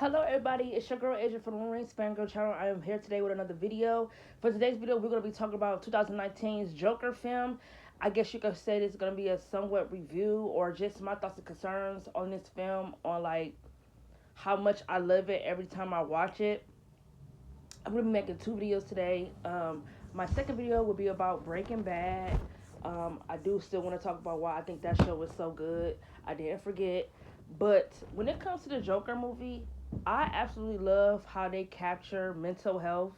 Hello everybody, it's your girl Adrian from the Marines Fangirl channel. I am here today with another video. For today's video, we're going to be talking about 2019's Joker film. I guess you could say this is going to be a somewhat review or just my thoughts and concerns on this film, on like how much I love it every time I watch it. I'm going to be making two videos today. My second video will be about Breaking Bad. I do still want to talk about why I think that show was so good. I didn't forget. But when it comes to the Joker movie, I absolutely love how they capture mental health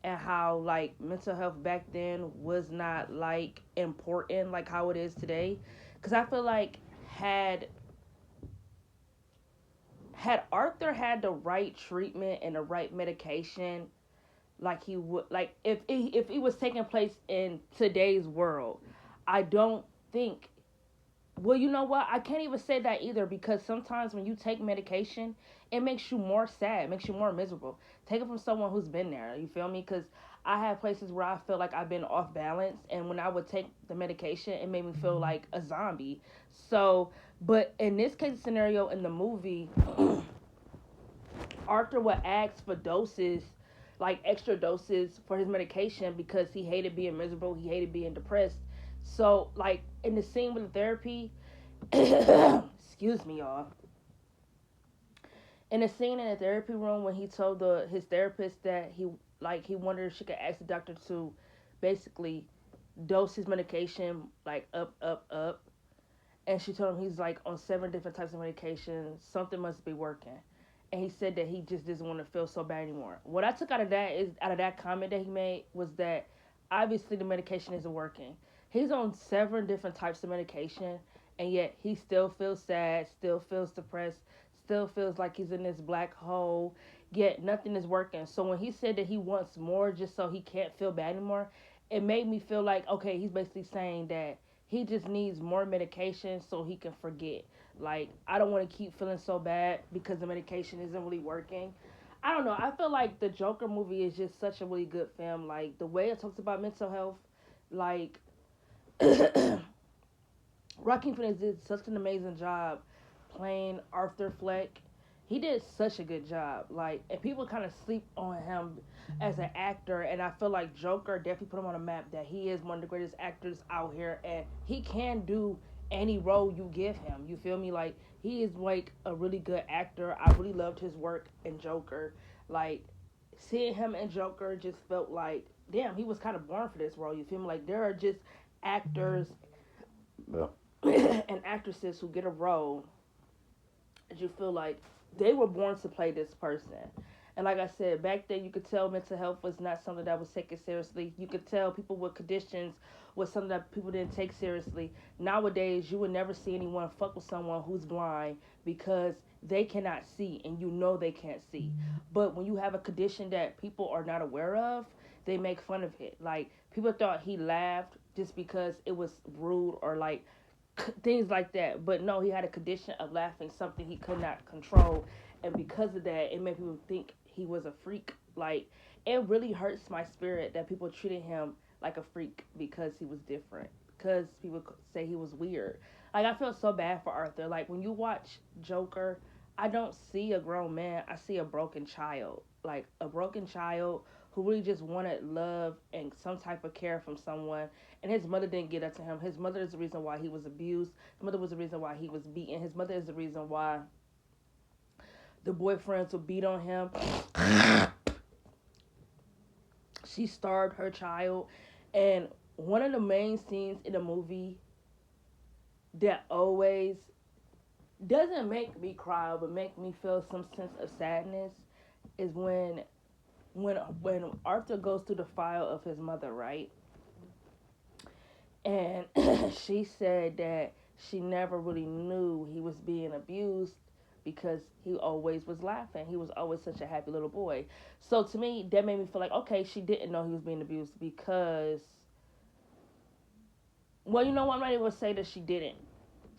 and how like mental health back then was not like important like how it is today. Cause I feel like had had Arthur had the right treatment and the right medication, like he would, like if he was taking place in today's world, I don't think, well, you know what? I can't even say that either, because sometimes when you take medication, it makes you more sad, it makes you more miserable. Take it from someone who's been there. You feel me? Because I have places where I feel like I've been off balance, and when I would take the medication, it made me feel like a zombie. So, but in this case scenario in the movie, Arthur would ask for doses, like extra doses for his medication because he hated being miserable, he hated being depressed. So, like in the scene with the therapy, excuse me, y'all. In a scene in the therapy room when he told his therapist that he wondered if she could ask the doctor to basically dose his medication like up, and she told him he's like on 7 different types of medication. Something must be working, and he said that he just doesn't want to feel so bad anymore. What I took out of that comment that he made was that obviously the medication isn't working. He's on 7 different types of medication, and yet he still feels sad, still feels depressed, still feels like he's in this black hole. Yet nothing is working. So when he said that he wants more just so he can't feel bad anymore, it made me feel like, okay, he's basically saying that he just needs more medication so he can forget. Like, I don't want to keep feeling so bad because the medication isn't really working. I don't know. I feel like the Joker movie is just such a really good film. Like, the way it talks about mental health, like, Joaquin Phoenix did such an amazing job playing Arthur Fleck. He did such a good job. Like, and people kind of sleep on him as an actor, and I feel like Joker definitely put him on a map that he is one of the greatest actors out here, and he can do any role you give him. You feel me? Like, he is like a really good actor. I really loved his work in Joker. Like, seeing him in Joker just felt like, damn, he was kind of born for this role. You feel me? Like, there are just actors and actresses who get a role that you feel like they were born to play this person. And like I said, back then you could tell mental health was not something that was taken seriously. You could tell people with conditions was something that people didn't take seriously. Nowadays, you would never see anyone fuck with someone who's blind because they cannot see, and you know they can't see. But when you have a condition that people are not aware of, they make fun of it. Like, people thought he laughed just because it was rude or like things like that. But no, he had a condition of laughing, something he could not control, and because of that, it made people think he was a freak. Like, it really hurts my spirit that people treated him like a freak because he was different. Because people say he was weird. Like, I feel so bad for Arthur. Like, when you watch Joker, I don't see a grown man. I see a broken child. Like, a broken child who really just wanted love and some type of care from someone, and his mother didn't get that to him. His mother is the reason why he was abused. His mother was the reason why he was beaten. His mother is the reason why the boyfriends would beat on him. She starved her child. And one of the main scenes in the movie that always doesn't make me cry but make me feel some sense of sadness is when Arthur goes through the file of his mother, right? And she said that she never really knew he was being abused because he always was laughing. He was always such a happy little boy. So to me, that made me feel like, okay, she didn't know he was being abused because, well, you know what? I'm not even going to say that she didn't.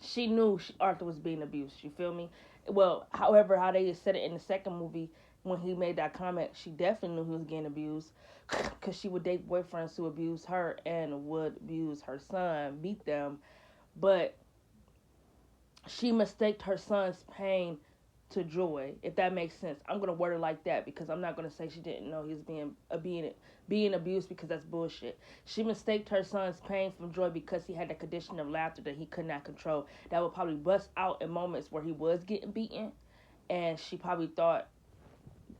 She knew Arthur was being abused. You feel me? Well, however, how they said it in the second movie, when he made that comment, she definitely knew he was getting abused because she would date boyfriends who abused her and would abuse her son, beat them. But she mistaked her son's pain to Joy, if that makes sense. I'm gonna word it like that because I'm not gonna say she didn't know he was being abused because that's bullshit. She mistaked her son's pain from joy because he had a condition of laughter that he could not control. That would probably bust out in moments where he was getting beaten, and she probably thought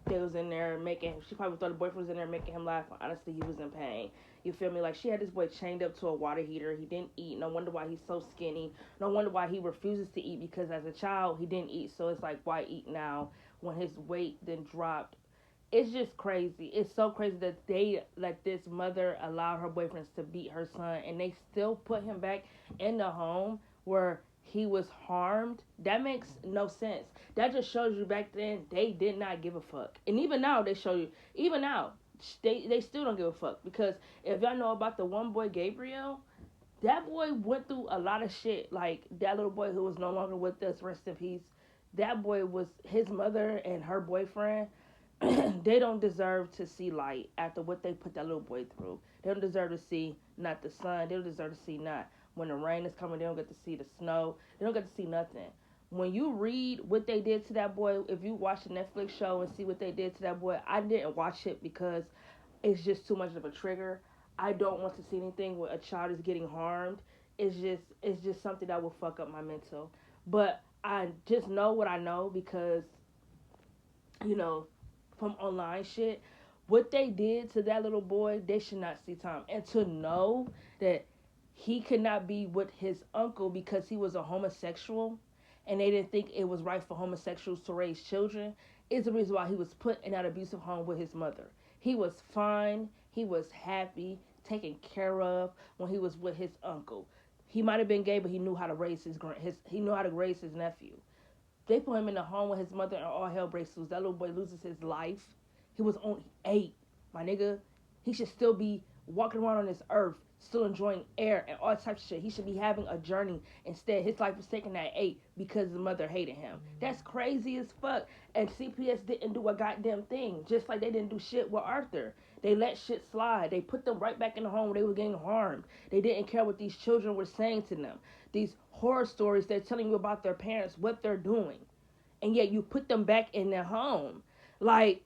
they was in there making. She probably thought the boyfriend was in there making him laugh. Honestly, he was in pain. You feel me? Like she had this boy chained up to a water heater. He didn't eat. No wonder why he's so skinny. No wonder why he refuses to eat because as a child he didn't eat. So it's like why eat now when his weight then dropped? It's just crazy. It's so crazy that they like this mother allowed her boyfriends to beat her son and they still put him back in the home where he was harmed. That makes no sense. That just shows you back then they did not give a fuck. And even now they show you even now they still don't give a fuck because if y'all know about the one boy Gabriel, that boy went through a lot of shit. Like that little boy who was no longer with us, rest in peace. That boy was his mother and her boyfriend. They don't deserve to see light after what they put that little boy through. They don't deserve to see not the sun. They don't deserve to see not when the rain is coming. They don't get to see the snow. They don't get to see nothing. When you read what they did to that boy, if you watch the Netflix show and see what they did to that boy, I didn't watch it because it's just too much of a trigger. I don't want to see anything where a child is getting harmed. It's just something that will fuck up my mental. But I just know what I know because you know from online shit. What they did to that little boy, they should not see time. And to know that he could not be with his uncle because he was a homosexual and they didn't think it was right for homosexuals to raise children is the reason why he was put in that abusive home with his mother. He was fine, he was happy, taken care of when he was with his uncle. He might have been gay, but he knew how to raise he knew how to raise his nephew. They put him in the home with his mother and all hell breaks loose. That little boy loses his life. He was only 8, my nigga. He should still be walking around on this earth, still enjoying air and all types of shit. He should be having a journey. Instead, his life was taken at 8 because his mother hated him. That's crazy as fuck. And CPS didn't do a goddamn thing, just like they didn't do shit with Arthur. They let shit slide. They put them right back in the home where they were getting harmed. They didn't care what these children were saying to them. These horror stories they're telling you about their parents, what they're doing. And yet you put them back in their home. Like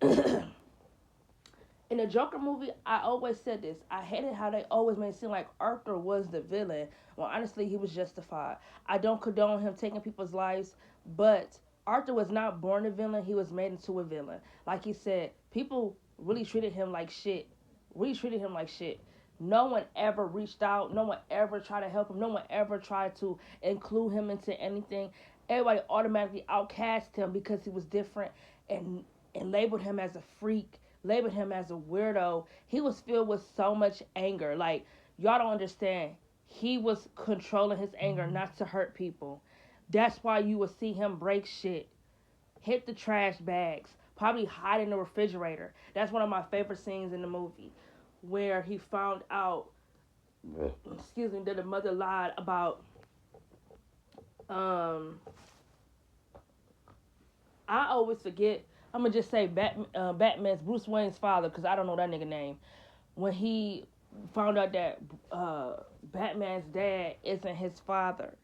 in the Joker movie, I always said this. I hated how they always made it seem like Arthur was the villain. Well, honestly, he was justified. I don't condone him taking people's lives, but Arthur was not born a villain. He was made into a villain. Like he said, people really treated him like shit. Really treated him like shit. No one ever reached out. No one ever tried to help him. No one ever tried to include him into anything. Everybody automatically outcast him because he was different and labeled him as a freak, labeled him as a weirdo. He was filled with so much anger. Like, y'all don't understand. He was controlling his anger not to hurt people. That's why you would see him break shit, hit the trash bags, probably hide in the refrigerator. That's one of my favorite scenes in the movie where he found out, excuse me, that the mother lied about, um, I always forget. I'm gonna just say Batman's Bruce Wayne's father because I don't know that nigga name. When he found out that Batman's dad isn't his father,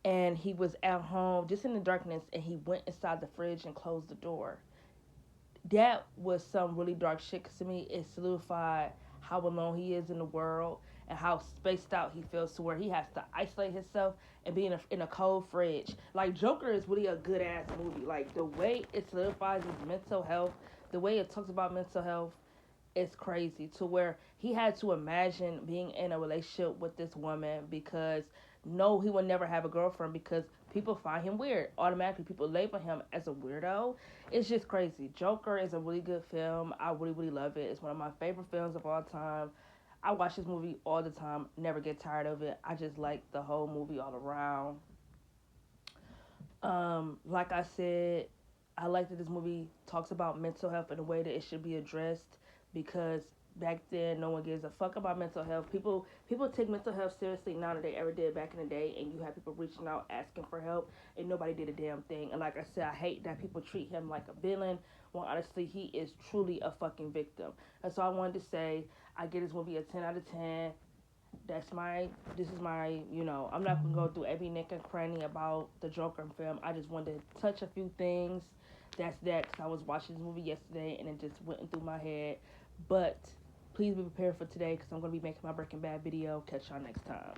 and he was at home just in the darkness, and he went inside the fridge and closed the door. That was some really dark shit. Cause to me, it solidified how alone he is in the world and how spaced out he feels to where he has to isolate himself and be in a cold fridge. Like Joker is really a good ass movie. Like the way it solidifies his mental health, the way it talks about mental health, it's crazy to where he had to imagine being in a relationship with this woman because no, he would never have a girlfriend because people find him weird. Automatically, people label him as a weirdo. It's just crazy. Joker is a really good film. I really, really love it. It's one of my favorite films of all time. I watch this movie all the time. Never get tired of it. I just like the whole movie all around. Like I said, I like that this movie talks about mental health in a way that it should be addressed because back then no one gives a fuck about mental health. People take mental health seriously now than they ever did back in the day, and you have people reaching out asking for help, and nobody did a damn thing. And like I said, I hate that people treat him like a villain when honestly he is truly a fucking victim. And so I wanted to say I give this movie a 10 out of 10. This is my, I'm not gonna go through every nick and cranny about the Joker film. I just wanted to touch a few things. That's that, because I was watching this movie yesterday and it just went through my head. But please be prepared for today, because I'm gonna be making my Breaking Bad video. Catch y'all next time.